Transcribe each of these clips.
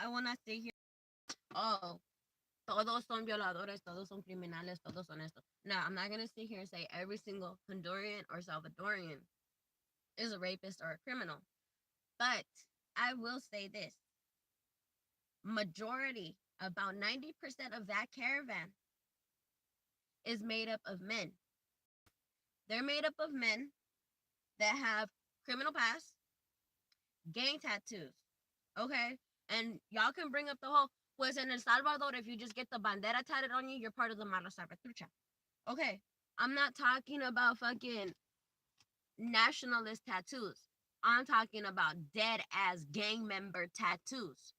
I want to say here, oh, todos son violadores, todos son criminales, todos son esto. No, I'm not going to sit here and say every single Honduran or Salvadorian is a rapist or a criminal. But I will say this. Majority, about 90% of that caravan is made up of men. They're made up of men that have criminal past, gang tattoos, okay? And y'all can bring up the whole, pues en El Salvador, if you just get the bandera tatted on you, you're part of the Mala Salvatrucha. Okay, I'm not talking about fucking nationalist tattoos. I'm talking about dead ass gang member tattoos.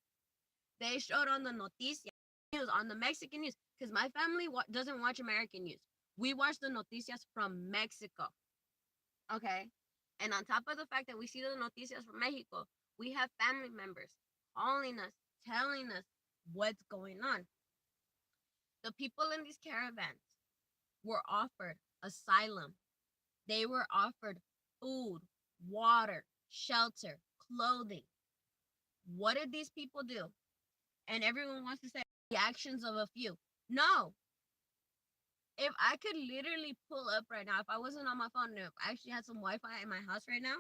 They showed on the noticias news, on the Mexican news, because my family doesn't watch American news. We watch the noticias from Mexico. Okay? And on top of the fact that we see the noticias from Mexico, we have family members calling us, telling us what's going on. The people in these caravans were offered asylum. They were offered food, water, shelter, clothing. What did these people do? And everyone wants to say the actions of a few. No. If I could literally pull up right now, if I wasn't on my phone, if I actually had some Wi-Fi in my house right now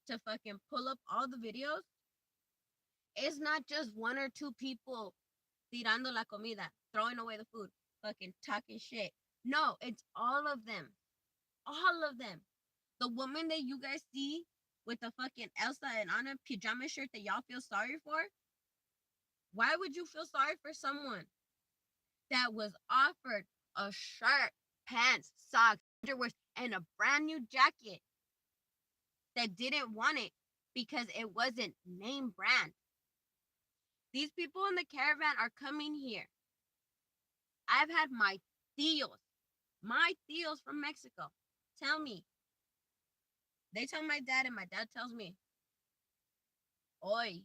to fucking pull up all the videos, it's not just one or two people tirando la comida, throwing away the food, fucking talking shit. No, it's all of them. All of them. The woman that you guys see with the fucking Elsa and Anna pajama shirt that y'all feel sorry for, why would you feel sorry for someone that was offered a shirt, pants, socks, underwear, and a brand new jacket that didn't want it because it wasn't name brand? These people in the caravan are coming here. I've had my tios from Mexico tell me. They tell my dad, and my dad tells me, hoy,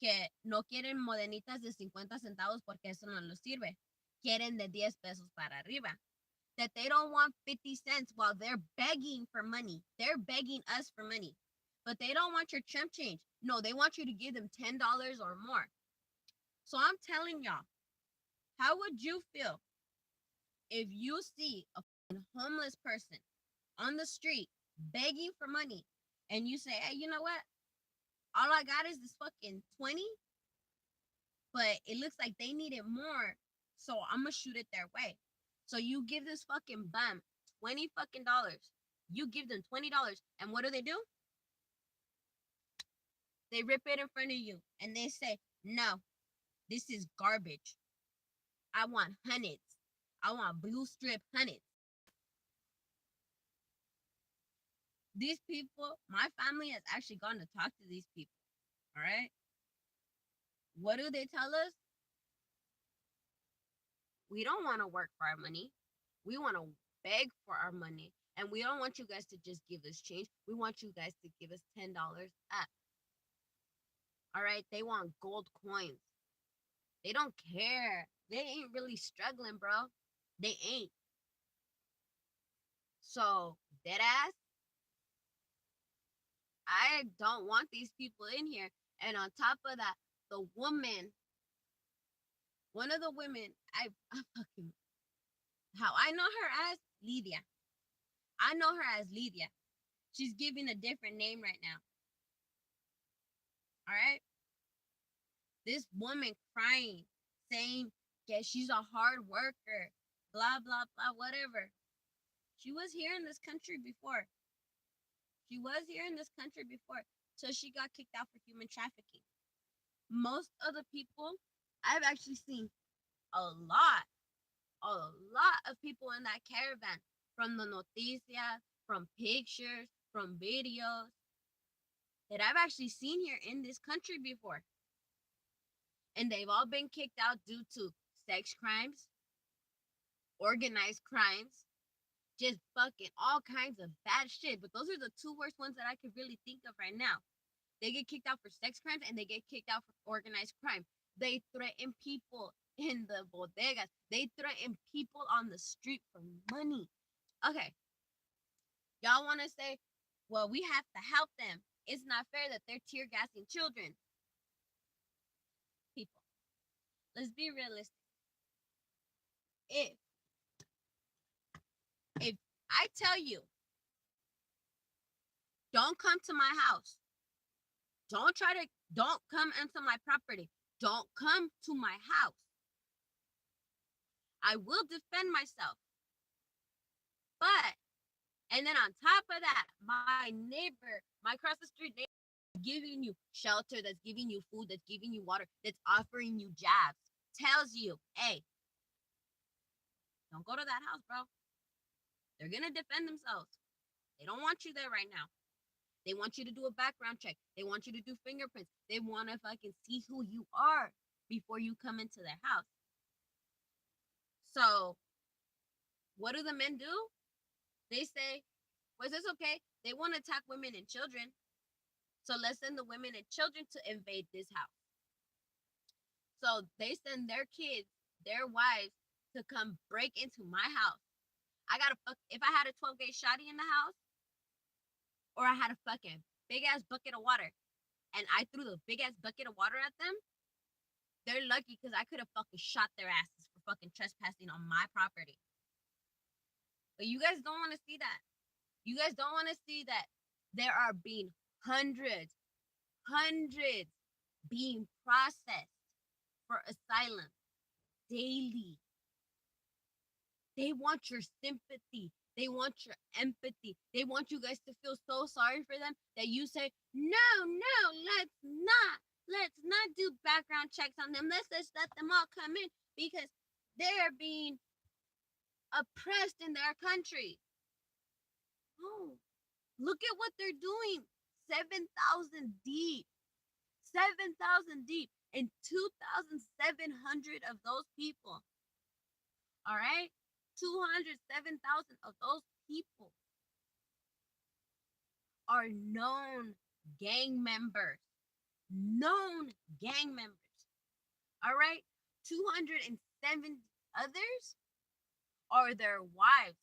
que no quieren modenitas de 50 centavos porque eso no les sirve. Quieren de 10 pesos para arriba. That they don't want 50 cents while they're begging for money. They're begging us for money. But they don't want your chump change. No, they want you to give them $10 or more. So I'm telling y'all, how would you feel if you see a homeless person on the street begging for money and you say, hey, you know what? All I got is this fucking 20, but it looks like they need it more, so I'm gonna shoot it their way. So you give this fucking bum 20 fucking dollars. You give them $20, and what do? They rip it in front of you, and they say, no, this is garbage. I want hundreds. I want blue strip hundreds. These people, my family has actually gone to talk to these people. All right? What do they tell us? We don't want to work for our money. We want to beg for our money. And we don't want you guys to just give us change. We want you guys to give us $10 up. All right? They want gold coins. They don't care. They ain't really struggling, bro. They ain't. So, dead ass, I don't want these people in here. And on top of that, the woman, one of the women, I fucking, how I know her as Lydia. I know her as Lydia. She's giving a different name right now. All right? This woman crying, saying that she's a hard worker, blah, blah, blah, whatever. She was here in this country before. So she got kicked out for human trafficking. Most of the people, I've actually seen a lot of people in that caravan, from the noticias, from pictures, from videos, that I've actually seen here in this country before. And they've all been kicked out due to sex crimes, organized crimes, just fucking all kinds of bad shit. But those are the two worst ones that I could really think of right now. They get kicked out for sex crimes and they get kicked out for organized crime. They threaten people in the bodegas. They threaten people on the street for money. Okay. Y'all want to say, well, we have to help them. It's not fair that they're tear gassing children. let's be realistic. If I tell you, don't come to my house, don't come into my property, don't come to my house, I will defend myself. But, and then on top of that, my neighbor, my across the street neighbor, giving you shelter, that's giving you food, that's giving you water, that's offering you jobs, tells you, hey, don't go to that house, bro. They're going to defend themselves. They don't want you there right now. They want you to do a background check. They want you to do fingerprints. They want to fucking see who you are before you come into their house. So, what do the men do? They say, well, is this okay? They want to attack women and children. So let's send the women and children to invade this house. So they send their kids, their wives, to come break into my house. If I had a 12-gauge shotty in the house, or I had a fucking big-ass bucket of water, and I threw the big-ass bucket of water at them, they're lucky because I could have fucking shot their asses for fucking trespassing on my property. But you guys don't want to see that. You guys don't want to see that there are being hundreds being processed for asylum daily. They want your sympathy. They want your empathy. They want you guys to feel so sorry for them that you say, no, let's not do background checks on them. Let's just let them all come in because they're being oppressed in their country. Oh, look at what they're doing. 7,000 deep. 7,000 deep. And 2,700 of those people. All right? 207,000 of those people are known gang members. Known gang members. All right? 207 others are their wives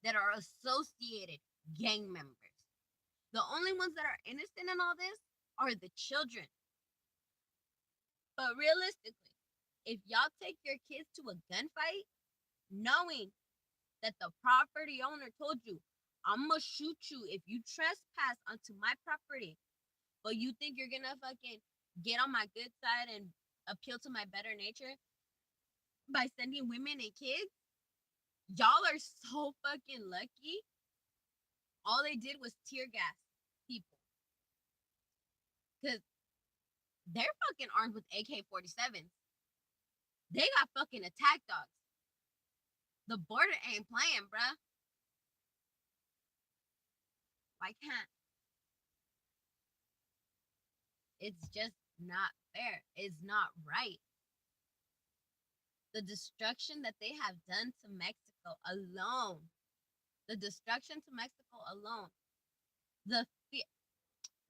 that are associated gang members. The only ones that are innocent in all this are the children. But realistically, if y'all take your kids to a gunfight, knowing that the property owner told you, I'm gonna shoot you if you trespass onto my property, but you think you're gonna fucking get on my good side and appeal to my better nature by sending women and kids, y'all are so fucking lucky. All they did was tear gas people. Because they're fucking armed with AK-47s. They got fucking attack dogs. The border ain't playing, bruh. Why can't? It's just not fair. It's not right. The destruction that they have done to Mexico alone. The destruction to Mexico alone.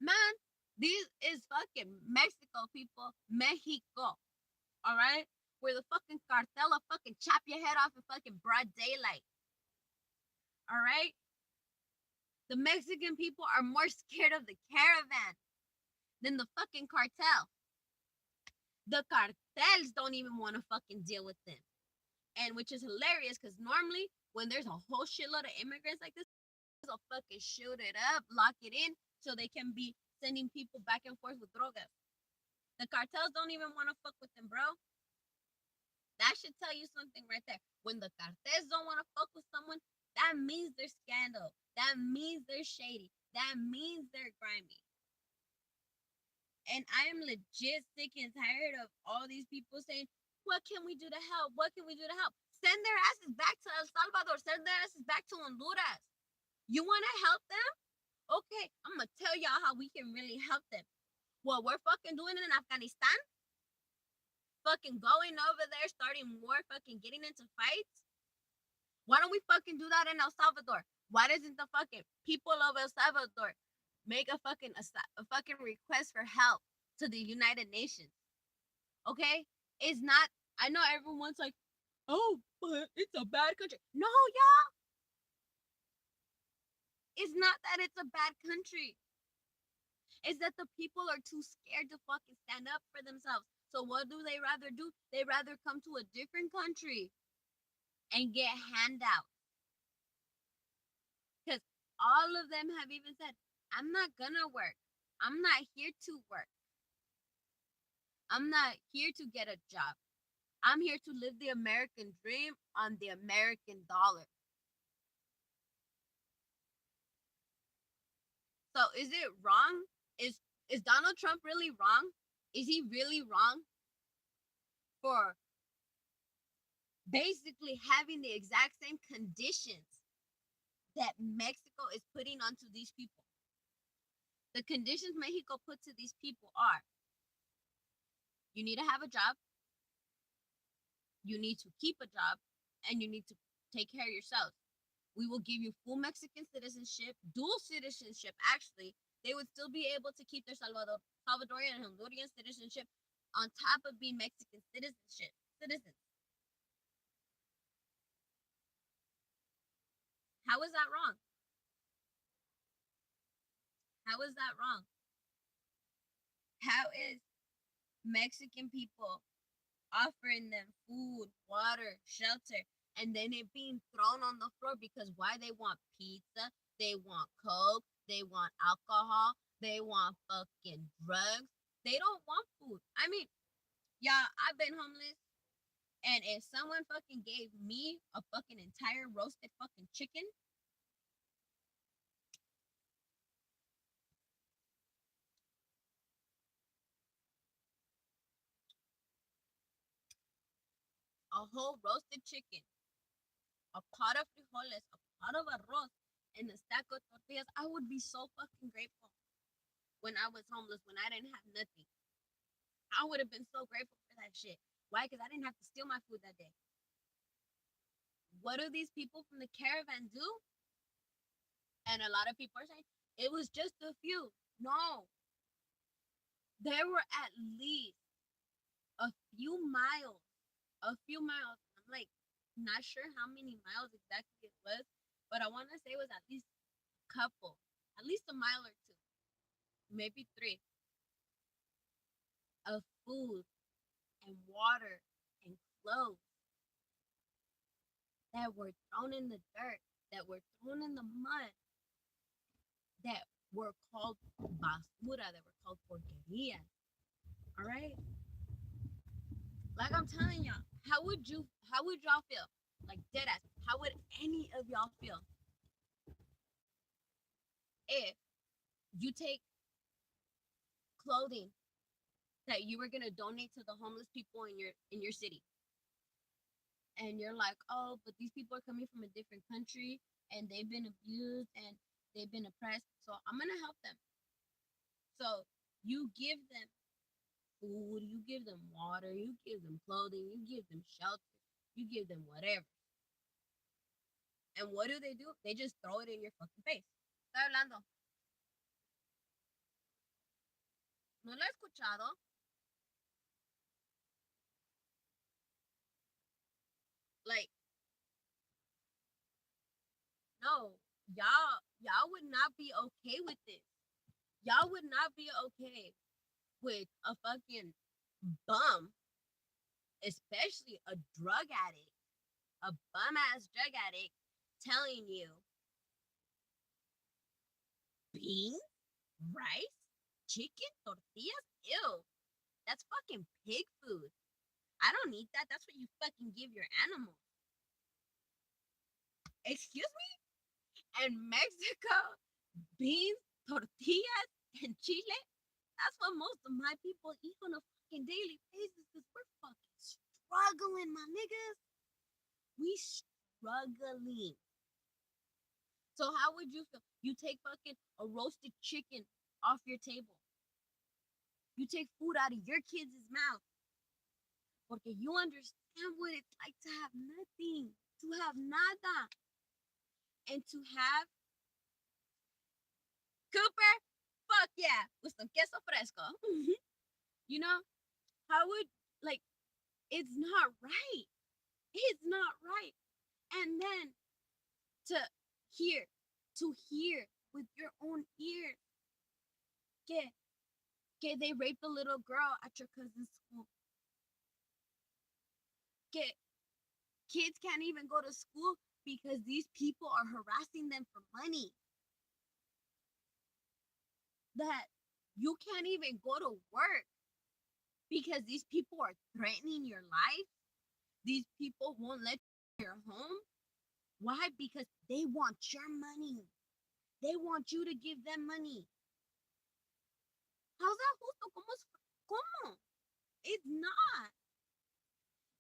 Man, this is fucking Mexico, people. Mexico. Alright? Where the fucking cartel will fucking chop your head off in fucking broad daylight. Alright? The Mexican people are more scared of the caravan than the fucking cartel. The cartels don't even want to fucking deal with them. And which is hilarious because normally when there's a whole shitload of immigrants like this, they'll fucking shoot it up, lock it in, so they can be sending people back and forth with drogas. The cartels don't even want to fuck with them, bro. That should tell you something right there. When the cartels don't want to fuck with someone, that means they're scandal. That means they're shady. That means they're grimy. And I am legit sick and tired of all these people saying, what can we do to help? What can we do to help? Send their asses back to El Salvador. Send their asses back to Honduras. You want to help them? Okay, I'm going to tell y'all how we can really help them. What we're fucking doing in Afghanistan? Fucking going over there, starting war, fucking getting into fights? Why don't we fucking do that in El Salvador? Why doesn't the fucking people of El Salvador make a fucking request for help to the United Nations? Okay? It's not, I know everyone's like, oh, but it's a bad country. No, y'all. It's not that it's a bad country. Is that the people are too scared to fucking stand up for themselves. So what do they rather do? They rather come to a different country and get handouts. Because all of them have even said, I'm not gonna work. I'm not here to work. I'm not here to get a job. I'm here to live the American dream on the American dollar. So is it wrong? Is Donald Trump really wrong? Is he really wrong for basically having the exact same conditions that Mexico is putting onto these people? The conditions Mexico put to these people are: you need to have a job, you need to keep a job, and you need to take care of yourself. We will give you full Mexican citizenship, dual citizenship. Actually, they would still be able to keep their Salvadorian and Honduran citizenship on top of being Mexican citizens. How is that wrong? How is that wrong? How is Mexican people offering them food, water, shelter, and then it being thrown on the floor because why? They want pizza, they want Coke, they want alcohol, they want fucking drugs. They don't want food. I mean, yeah, I've been homeless, and if someone fucking gave me a fucking entire roasted fucking chicken, a whole roasted chicken, a pot of frijoles, a pot of arroz, and a stack of tortillas, I would be so fucking grateful. When I was homeless, when I didn't have nothing, I would have been so grateful for that shit. Why? Because I didn't have to steal my food that day. What do these people from the caravan do? And a lot of people are saying it was just a few. No, there were at least a few miles, a few miles. I'm like not sure how many miles exactly it was, but I want to say it was at least a couple, at least a mile or two, maybe three, of food and water and clothes that were thrown in the dirt, that were thrown in the mud, that were called basura, that were called porqueria. All right? Like I'm telling y'all, how would y'all feel? Like dead ass, how would any of y'all feel if you take clothing that you were gonna donate to the homeless people in your city, and you're like, oh, but these people are coming from a different country and they've been abused and they've been oppressed, so I'm gonna help them. So you give them food, you give them water, you give them clothing, you give them shelter, you give them whatever. And what do? They just throw it in your fucking face. Está hablando. No lo he escuchado. Like, no, y'all would not be okay with this. Y'all would not be okay with a fucking bum, especially a drug addict, a bum ass drug addict, telling you beans, rice, chicken, tortillas, ew. That's fucking pig food. I don't eat that. That's what you fucking give your animals. Excuse me? And Mexico, beans, tortillas, and chile. That's what most of my people eat on a fucking daily basis because we're fucking struggling, my niggas. We struggling. So how would you feel? You take fucking a roasted chicken off your table. You take food out of your kids' mouth. Porque you understand what it's like to have nothing, to have nada, and to have Cooper, fuck yeah, with some queso fresco. You know, how would, like, it's not right. It's not right. And then to hear, to hear with your own ears que they raped a little girl at your cousin's school. Que kids can't even go to school because these people are harassing them for money. That you can't even go to work because these people are threatening your life. These people won't let you in your home. Why? Because they want your money. They want you to give them money. How's that justo? ¿Cómo? It's not.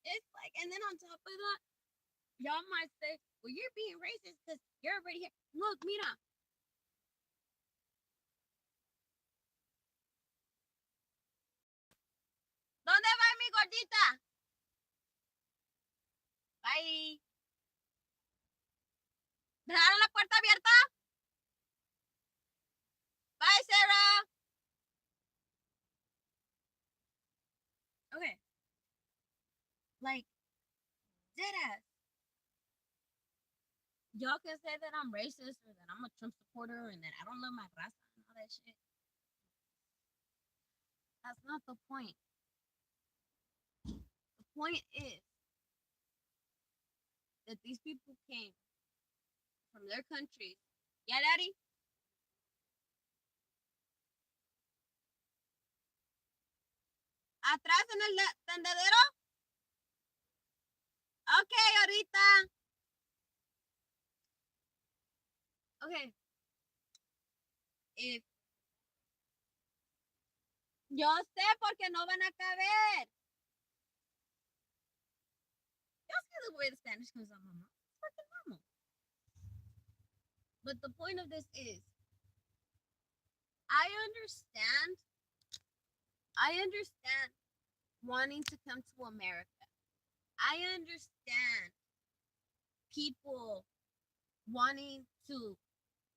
It's like, and then on top of that, y'all might say, well, you're being racist because you're already here. Look, mira. ¿Dónde va mi gordita? Bye. ¿Dejaron la puerta abierta? Bye, Sarah. Okay. Like, deadass. Y'all can say that I'm racist or that I'm a Trump supporter and that I don't love my raza and all that shit. That's not the point. The point is that these people came from their countries. Yeah, daddy? Atrás en el tendedero? Okay, ahorita. Okay. If yo sé porque no van a caber. Y'all see the way the Spanish comes out, mama? It's fucking normal. But the point of this is, I understand wanting to come to America. I understand people wanting to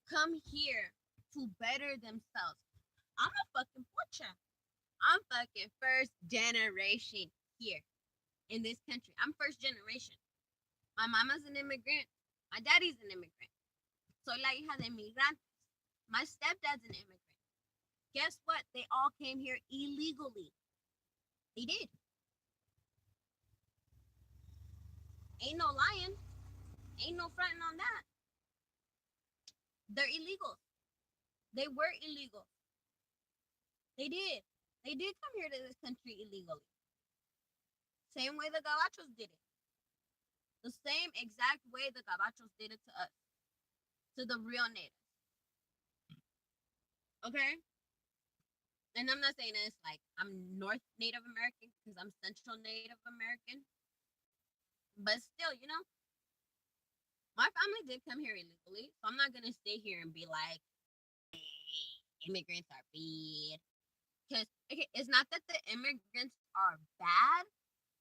come here to better themselves. I'm a fucking pocha. I'm fucking first generation here in this country. I'm first generation. My mama's an immigrant. My daddy's an immigrant. Soy la hija de migrantes. My stepdad's an immigrant. Guess what? They all came here illegally. They did. Ain't no lying. Ain't no fronting on that. They're illegal. They were illegal. They did. They did come here to this country illegally. Same way the Gabachos did it. The same exact way the Gabachos did it to us. To the real natives. Okay? And I'm not saying this like I'm North Native American because I'm Central Native American. But still, you know, my family did come here illegally. So I'm not going to stay here and be like, hey, immigrants are bad. Because, okay, it's not that the immigrants are bad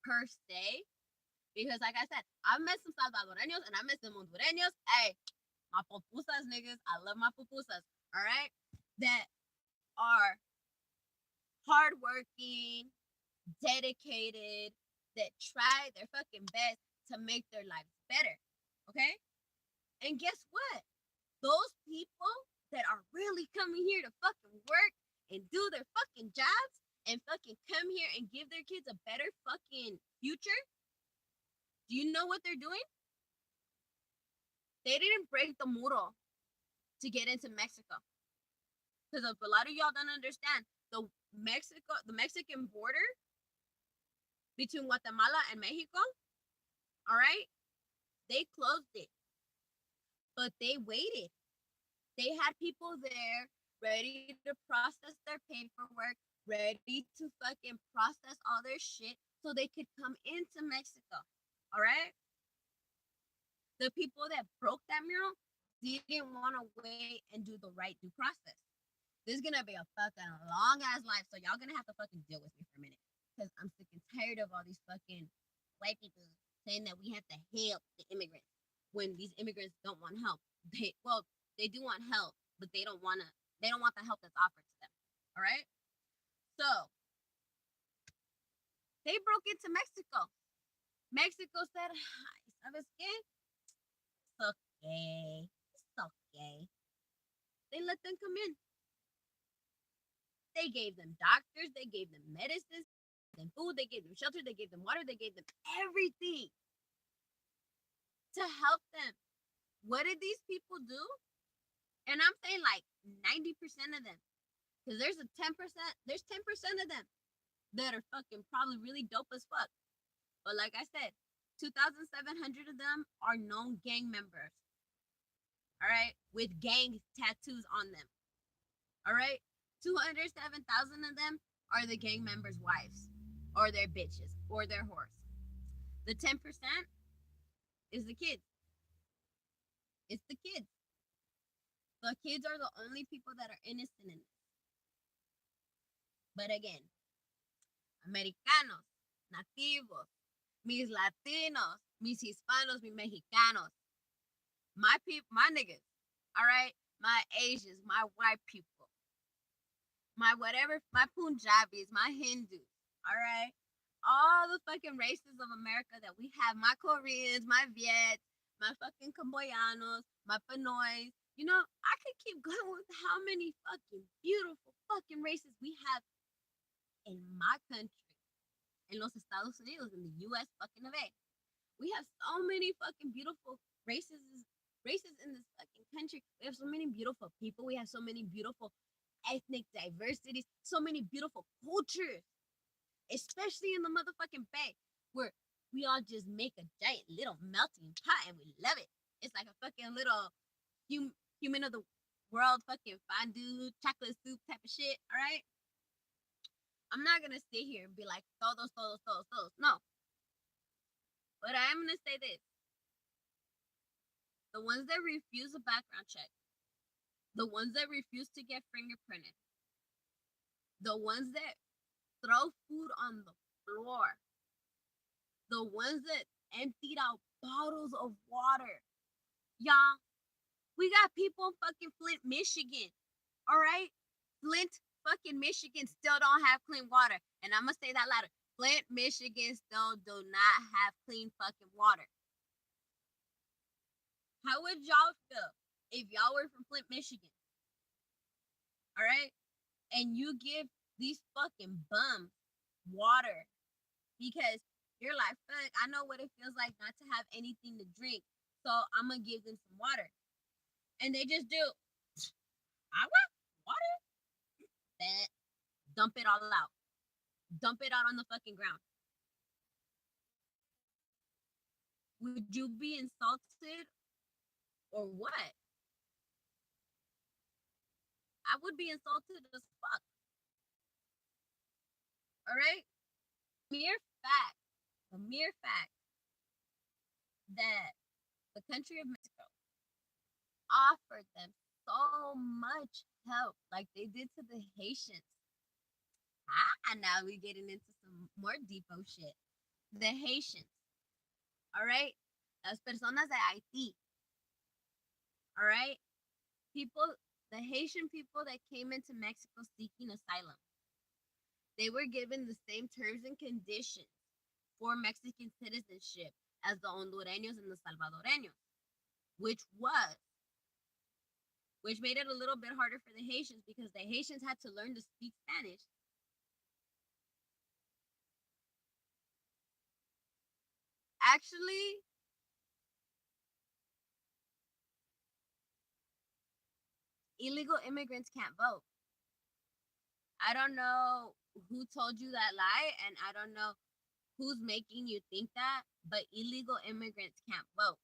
per se. Because, like I said, I've met some Salvadoreños and I met some Hondureños. Hey, my pupusas, niggas. I love my pupusas. All right? That are hardworking, dedicated, that try their fucking best to make their lives better. Okay? And guess what? Those people that are really coming here to fucking work and do their fucking jobs and fucking come here and give their kids a better fucking future, do you know what they're doing? They didn't break the muro to get into Mexico. Because a lot of y'all don't understand, the Mexican border between Guatemala and Mexico, all right, they closed it. But they waited. They had people there ready to process their paperwork, ready to fucking process all their shit so they could come into Mexico. All right? The people that broke that mural didn't want to wait and do the right due process. This is gonna be a fucking long ass life, so y'all gonna have to fucking deal with me for a minute. Because I'm sick and tired of all these fucking white people saying that we have to help the immigrants when these immigrants don't want help. They do want help, but they don't want the help that's offered to them. All right? So they broke into Mexico. Mexico said, ¿sabes qué? It's okay. It's okay. They let them come in. They gave them doctors, they gave them medicines, they gave them food, they gave them shelter, they gave them water, they gave them everything to help them. What did these people do? And I'm saying like 90% of them. Because there's 10% of them that are fucking probably really dope as fuck. But like I said, 2,700 of them are known gang members. All right? With gang tattoos on them. All right? 207,000 of them are the gang members' wives or their bitches or their whores. The 10% is the kids. It's the kids. The kids are the only people that are innocent in this. But again, Americanos, nativos, mis Latinos, mis Hispanos, mis Mexicanos, my people, my niggas, all right? My Asians, my white people, my whatever, my Punjabis, my Hindus, all right? All the fucking races of America that we have, my Koreans, my Viets, my fucking Camboyanos, my Pinoys. You know, I could keep going with how many fucking beautiful fucking races we have in my country, in los Estados Unidos, in the U.S. fucking of A. We have so many fucking beautiful races in this fucking country. We have so many beautiful people. We have so many beautiful ethnic diversities, so many beautiful cultures, especially in the motherfucking Bay, where we all just make a giant little melting pot and we love it. It's like a fucking little human of the world fucking fondue, chocolate soup type of shit, all right? I'm not going to sit here and be like, todos. No. But I am going to say this. The ones that refuse a background check, the ones that refuse to get fingerprinted, the ones that throw food on the floor, the ones that emptied out bottles of water. Y'all, we got people in fucking Flint, Michigan. All right? Flint, fucking Michigan still don't have clean water. And I'm going to say that louder. Flint, Michigan still do not have clean fucking water. How would y'all feel if y'all were from Flint, Michigan? All right? And you give these fucking bums water because you're like, fuck, I know what it feels like not to have anything to drink. So I'm going to give them some water. And they just do, I want water? That, dump it all out. Dump it out on the fucking ground. Would you be insulted or what? I would be insulted as fuck. All right? The mere fact that the country of Mexico offered them so much help like they did to the Haitians. Now we're getting into some more depot shit. The Haitians, all right? Las personas de Haití, all right? The Haitian people that came into Mexico seeking asylum, they were given the same terms and conditions for Mexican citizenship as the Hondureños and the Salvadoreños, which made it a little bit harder for the Haitians because the Haitians had to learn to speak Spanish. Actually, illegal immigrants can't vote. I don't know who told you that lie, and I don't know who's making you think that, but illegal immigrants can't vote.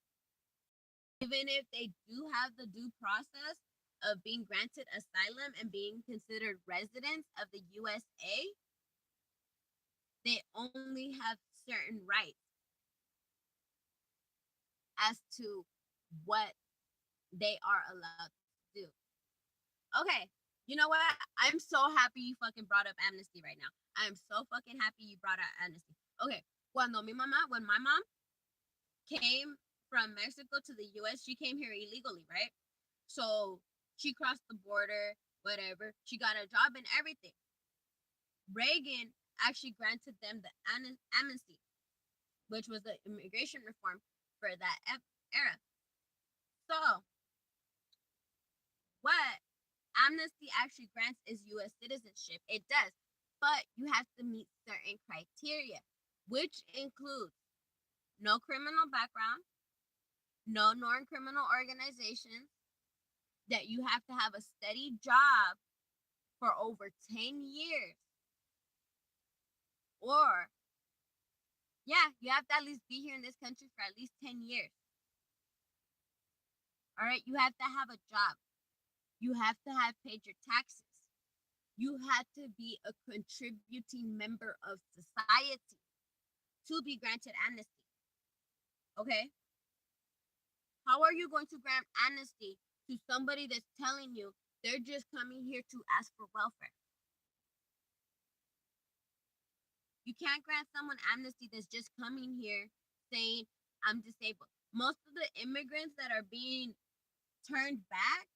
Even if they do have the due process of being granted asylum and being considered residents of the USA, they only have certain rights as to what they are allowed to do. Okay, you know what? I'm so happy you fucking brought up amnesty right now. I'm so fucking happy you brought up amnesty. Okay, when my mom came from Mexico to the US, she came here illegally, right? So she crossed the border, whatever. She got a job and everything. Reagan actually granted them the amnesty, which was the immigration reform for that era. So, what amnesty actually grants is U.S. citizenship. It does. But you have to meet certain criteria, which includes no criminal background, no non-criminal organizations, that you have to have a steady job for over 10 years. Or, yeah, you have to at least be here in this country for at least 10 years. All right, you have to have a job. You have to have paid your taxes. You have to be a contributing member of society to be granted amnesty. Okay? How are you going to grant amnesty to somebody that's telling you they're just coming here to ask for welfare? You can't grant someone amnesty that's just coming here saying, I'm disabled. Most of the immigrants that are being turned back,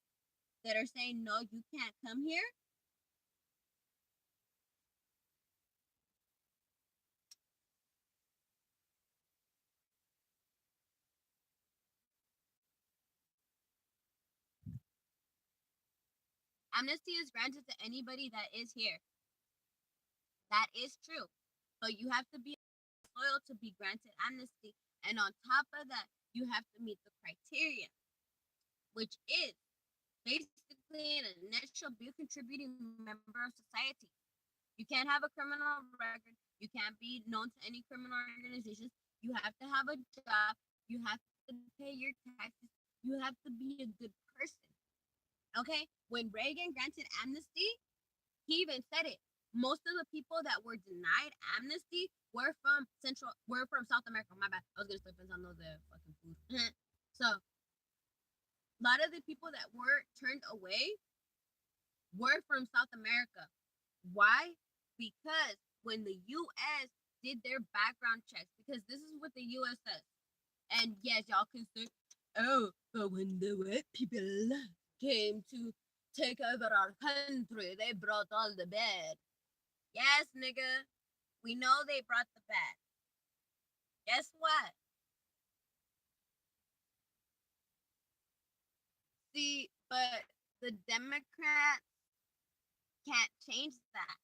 that are saying, no, you can't come here, amnesty is granted to anybody that is here. That is true. But you have to be loyal to be granted amnesty. And on top of that, you have to meet the criteria, which is basically, in a nutshell, be a contributing member of society. You can't have a criminal record. You can't be known to any criminal organizations. You have to have a job. You have to pay your taxes. You have to be a good person. Okay? When Reagan granted amnesty, he even said it. Most of the people that were denied amnesty were from South America. My bad. I was gonna slip in some of the fucking food. So a lot of the people that were turned away were from South America. Why? Because when the U.S. did their background checks, because this is what the U.S. says, and yes, y'all can say, oh, but when the white people came to take over our country, they brought all the bad. Yes, nigga, we know they brought the bad. Guess what? See, but the Democrats can't change that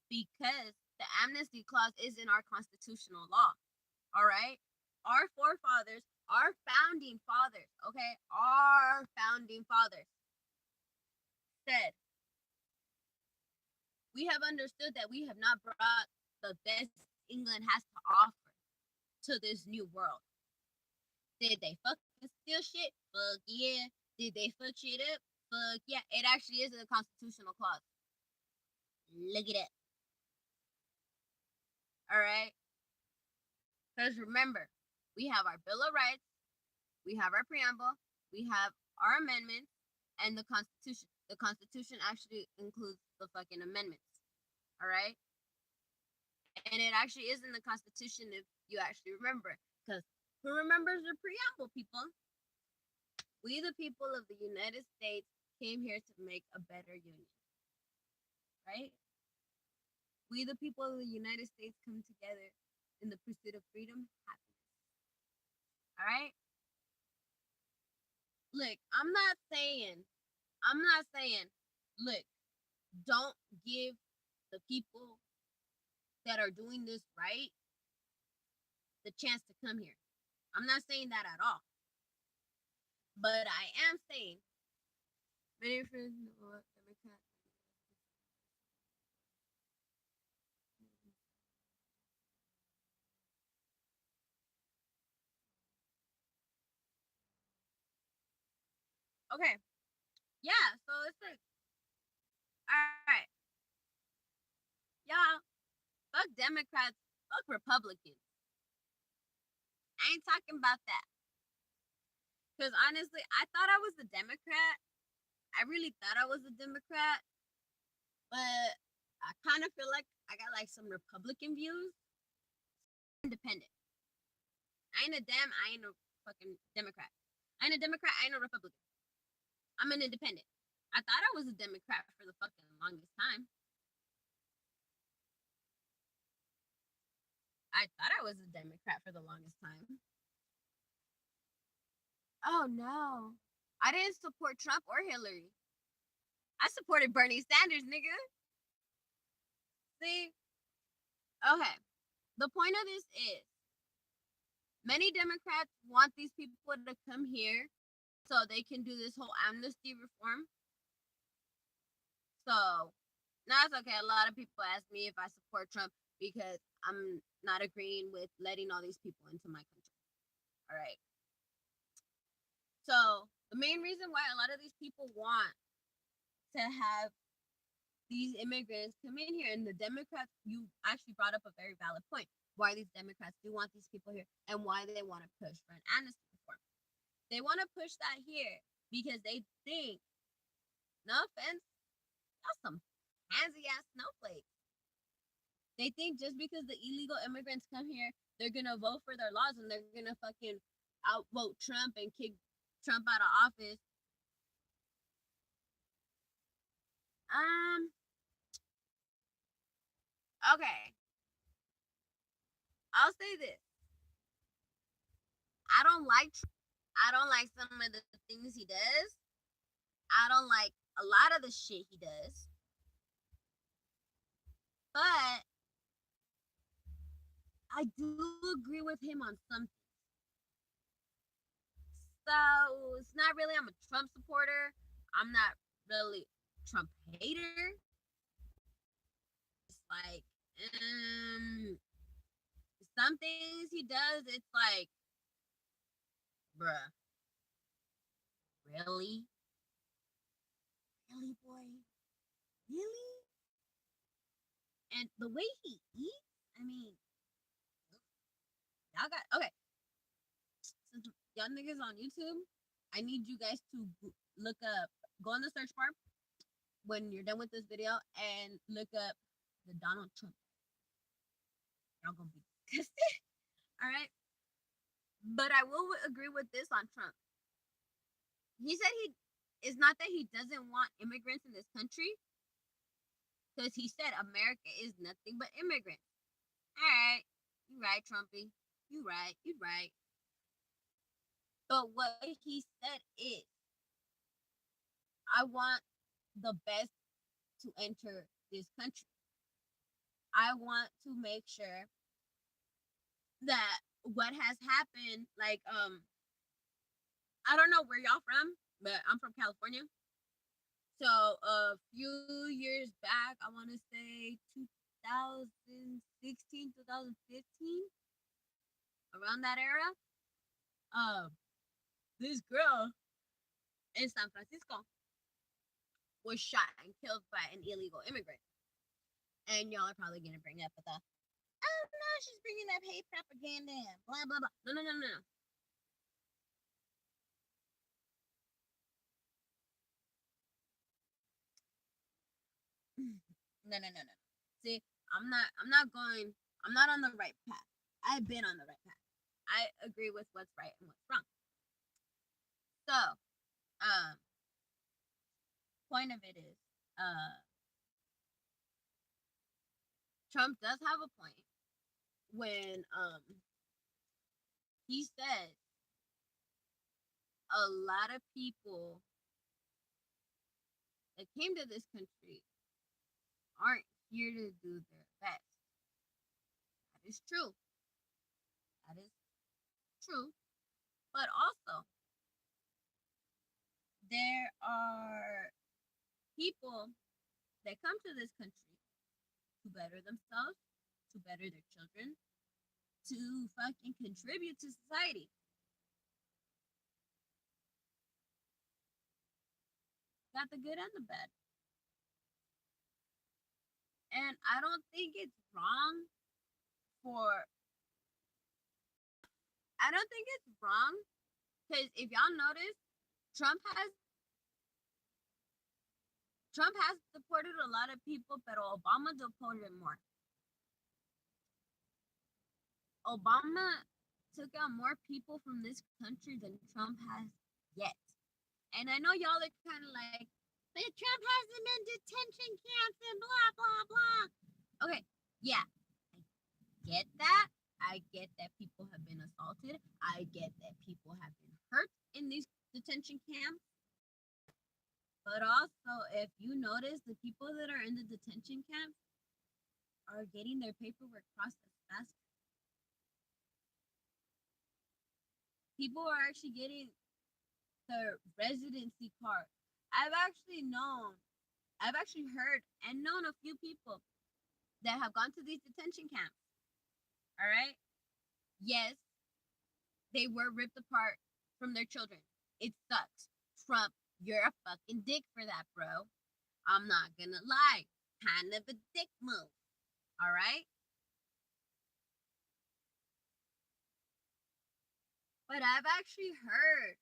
because the amnesty clause is in our constitutional law. All right? Our forefathers, our founding fathers, okay? Our founding fathers said, we have understood that we have not brought the best England has to offer to this new world. Did they fucking steal shit? Fuck yeah. Did they fuck shit up? Fuck yeah. It actually is in the constitutional clause. Look at it. All right? Because remember, we have our Bill of Rights, we have our preamble, we have our amendments, and the Constitution. The Constitution actually includes the fucking amendments. All right? And it actually is in the Constitution if you actually remember. Because who remembers the preamble, people? We, the people of the United States, came here to make a better union. Right? We, the people of the United States, come together in the pursuit of freedom, happiness. All right? Look, I'm not saying, look, don't give the people that are doing this right the chance to come here. I'm not saying that at all. But I am saying, many friends know what Democrat. Okay. Yeah, so it's like, all right. Y'all, fuck Democrats, fuck Republicans. I ain't talking about that. Because honestly, I thought I was a Democrat. I really thought I was a Democrat. But I kind of feel like I got like some Republican views. Independent. I ain't a fucking Democrat. I ain't a Democrat, I ain't a Republican. I'm an independent. I thought I was a Democrat for the fucking longest time. I thought I was a Democrat for the longest time. Oh no. I didn't support Trump or Hillary. I supported Bernie Sanders, nigga. See? Okay. The point of this is many Democrats want these people to come here so they can do this whole amnesty reform. So, now it's okay. A lot of people ask me if I support Trump because I'm not agreeing with letting all these people into my country. All right. So, the main reason why a lot of these people want to have these immigrants come in here, and the Democrats, you actually brought up a very valid point, why these Democrats do want these people here and why they want to push for an amnesty reform. They want to push that here because they think, no offense, y'all some handsy ass snowflakes. They think just because the illegal immigrants come here, they're gonna vote for their laws and they're gonna fucking outvote Trump and kick Trump out of office. Okay. I'll say this. I don't like some of the things he does. I don't like a lot of the shit he does. But I do agree with him on some things. So it's not really I'm a Trump supporter. I'm not really Trump hater. It's like some things he does, it's like, bruh, really? Really, boy? Really? And the way he eats, I mean, y'all got, okay, since y'all niggas on YouTube, I need you guys to look up, go in the search bar when you're done with this video and look up the Donald Trump. Y'all gonna be disgusted. All right. But I will agree with this on Trump. He said it's not that he doesn't want immigrants in this country, because he said America is nothing but immigrants. All right. You right, Trumpy. You right. You right. But what he said is, I want the best to enter this country. I want to make sure that what has happened, like, I don't know where y'all from, but I'm from California. So a few years back, I want to say 2016, 2015, around that era, this girl in San Francisco was shot and killed by an illegal immigrant. And y'all are probably going to bring up the, oh no, she's bringing up hate propaganda, blah, blah, blah. No, no, no, no, no. No, no, no, no. See, I'm not on the right path. I've been on the right path. I agree with what's right and what's wrong. So, point of it is, Trump does have a point when he says a lot of people that came to this country aren't here to do their best. That is true. That is true. But also, there are people that come to this country to better themselves, to better their children, to fucking contribute to society. Got the good and the bad. And I don't think it's wrong for I don't think it's wrong because if y'all notice, Trump has deported a lot of people, but Obama deported more. Obama took out more people from this country than Trump has yet. And I know y'all are kind of like, but Trump has them in detention camps and blah, blah, blah. Okay, yeah, I get that. I get that people have been assaulted. I get that people have been hurt in these detention camps. But also, if you notice, the people that are in the detention camps are getting their paperwork processed faster. People are actually getting their residency card. I've actually known, I've actually heard and known a few people that have gone to these detention camps. All right. Yes, they were ripped apart from their children. It sucks. Trump, you're a fucking dick for that, bro. I'm not gonna lie. Kind of a dick move. All right. But I've actually heard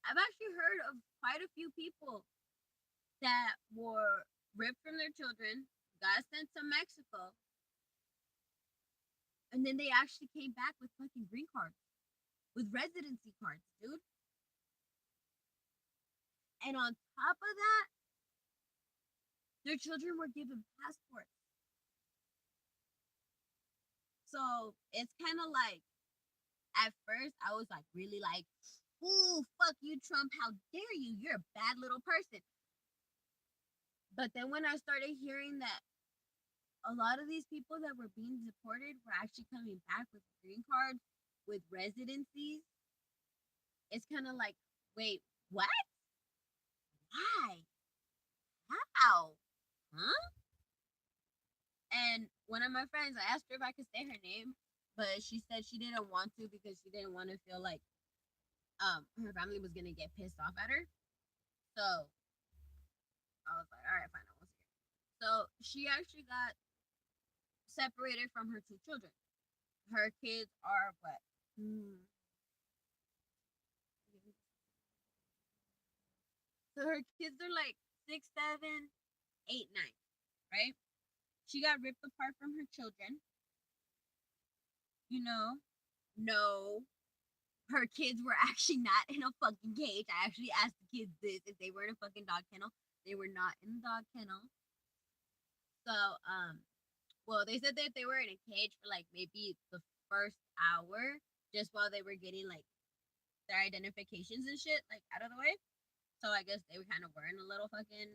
of quite a few people that were ripped from their children, got sent to Mexico, and then they actually came back with fucking green cards, with residency cards, dude. And on top of that, their children were given passports. So it's kind of like, at first, I was like, really like, ooh, fuck you, Trump. How dare you? You're a bad little person. But then when I started hearing that a lot of these people that were being deported were actually coming back with green cards, with residencies, it's kind of like, wait, what? Why? How? Huh? And one of my friends, I asked her if I could say her name, but she said she didn't want to because she didn't want to feel like her family was gonna get pissed off at her. So I was like, all right, fine, I won't say it. So she actually got separated from her two children. Her kids are what? So her kids are like 6, 7, 8, 9, right? She got ripped apart from her children. You know, no, her kids were actually not in a fucking cage. I actually asked the kids this if they were in a fucking dog kennel. They were not in the dog kennel. So, well, they said that they were in a cage for like maybe the first hour, just while they were getting like their identifications and shit like out of the way. So I guess they were kind of wearing a little fucking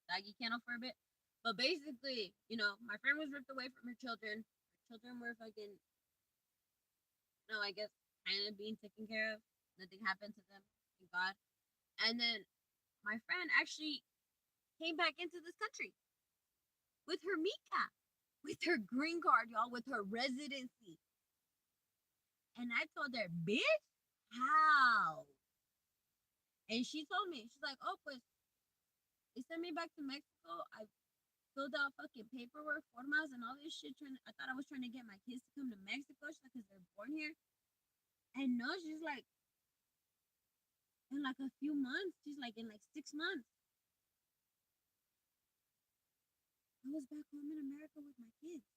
doggy kennel for a bit. But basically, my friend was ripped away from her children. Her children were fucking, I guess, kind of being taken care of. Nothing happened to them, thank God. And then my friend actually came back into this country with her Mika, with her green card, y'all, with her residency. And I told her, bitch, how? And she told me, she's like, oh, pues, they sent me back to Mexico. I filled out fucking paperwork, formas, and all this shit. I thought I was trying to get my kids to come to Mexico. She's like, because they're born here. And no, she's like, in like a few months, she's like, in like 6 months, I was back home in America with my kids.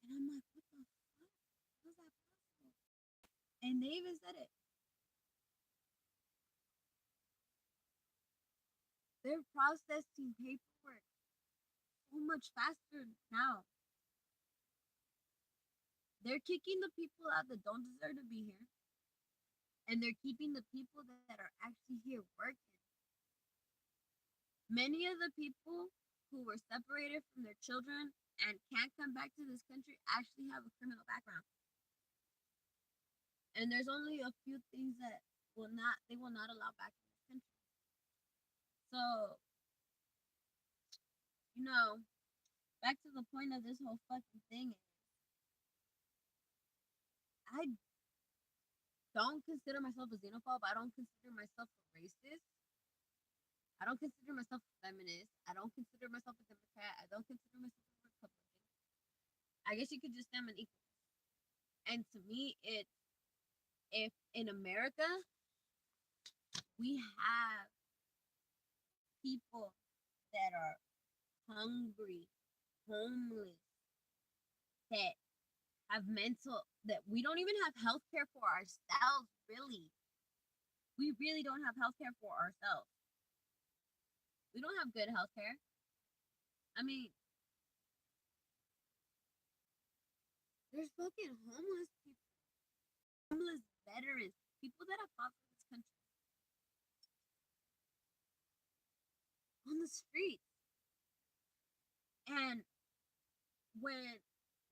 And I'm like, what the fuck? How's that possible? And they even said it. They're processing paperwork so much faster now. They're kicking the people out that don't deserve to be here. And they're keeping the people that are actually here working. Many of the people who were separated from their children and can't come back to this country actually have a criminal background. And there's only a few things that they will not allow back in this country. So, back to the point of this whole fucking thing is, I don't consider myself a xenophobe. I don't consider myself a racist. I don't consider myself a feminist. I don't consider myself a Democrat. I don't consider myself a Republican. I guess you could just say I'm an equal. And to me, it's, if in America we have people that are hungry, homeless, that have that we don't even have health care for ourselves, really. We really don't have health care for ourselves. We don't have good health care. I mean, there's fucking homeless people, homeless veterans, people that have fought for this country. on the streets. And when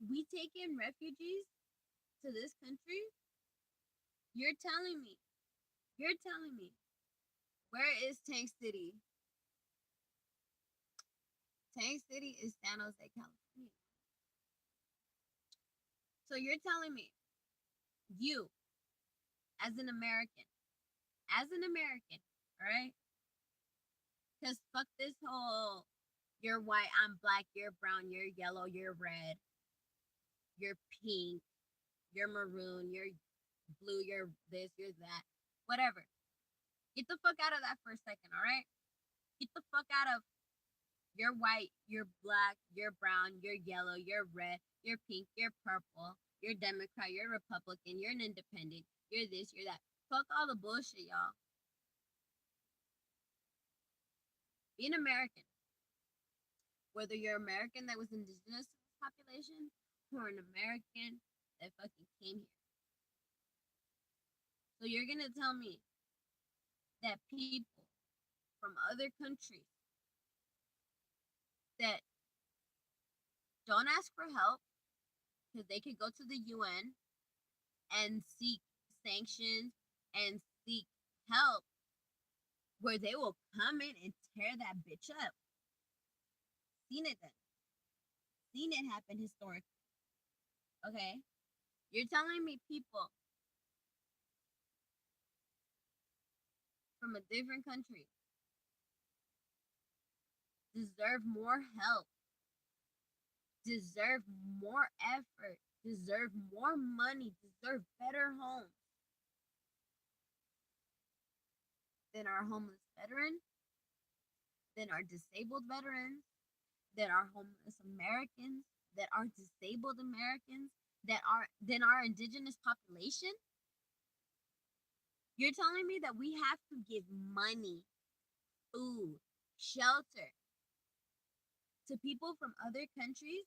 we take in refugees to this country, you're telling me, where is Tank City? Tank City is San Jose, California. So you're telling me, you, as an American, all right? Because fuck this whole, you're white, I'm black, you're brown, you're yellow, you're red, you're pink, you're maroon, you're blue, you're this, you're that, whatever. Get the fuck out of that for a second, all right? Get the fuck out of you're white, you're black, you're brown, you're yellow, you're red, you're pink, you're purple, you're Democrat, you're Republican, you're an independent, you're this, you're that. Fuck all the bullshit, y'all. Be an American. Whether you're American that was indigenous to this population or an American that fucking came here. So you're gonna tell me that people from other countries that don't ask for help because they could go to the UN and seek sanctions and seek help where they will come in and tear that bitch up. Seen it then. Seen it happen historically. Okay? You're telling me people from a different country deserve more help, deserve more effort, deserve more money, deserve better homes than our homeless veteran, than our disabled veterans, than our homeless Americans, that are disabled Americans, than our indigenous population? You're telling me that we have to give money, food, shelter to people from other countries?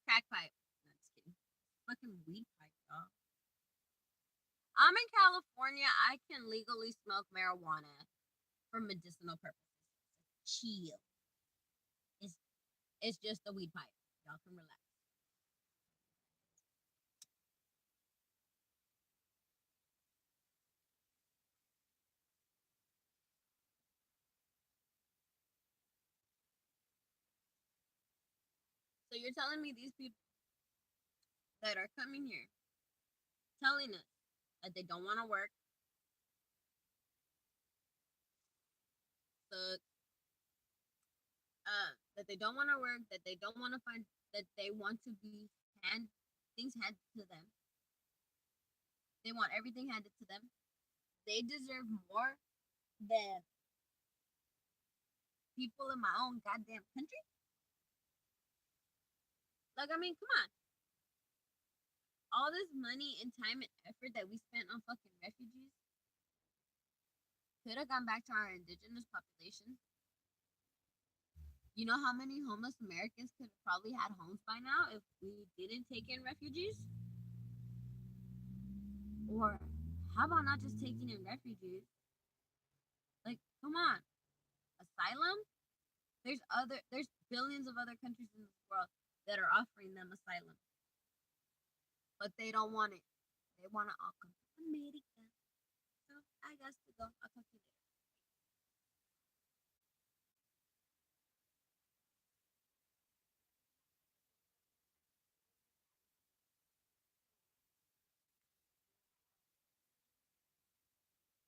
Crack pipe. No, just kidding. Fucking weed pipe, y'all. I'm in California. I can legally smoke marijuana for medicinal purposes. Chill. It's just a weed pipe. Y'all can relax. So you're telling me these people that are coming here telling us that they don't want to work, that they don't want to work, that they don't want to find, that they want to be things handed to them. They want everything handed to them. They deserve more than people in my own goddamn country. Like, I mean, come on. All this money and time and effort that we spent on fucking refugees could have gone back to our indigenous population. You know how many homeless Americans could have probably had homes by now if we didn't take in refugees? Or how about not just taking in refugees? Like, come on. Asylum? There's billions of other countries in this world that are offering them asylum. But they don't want it. They want to all come to America. So I got to go. I'll talk to you later.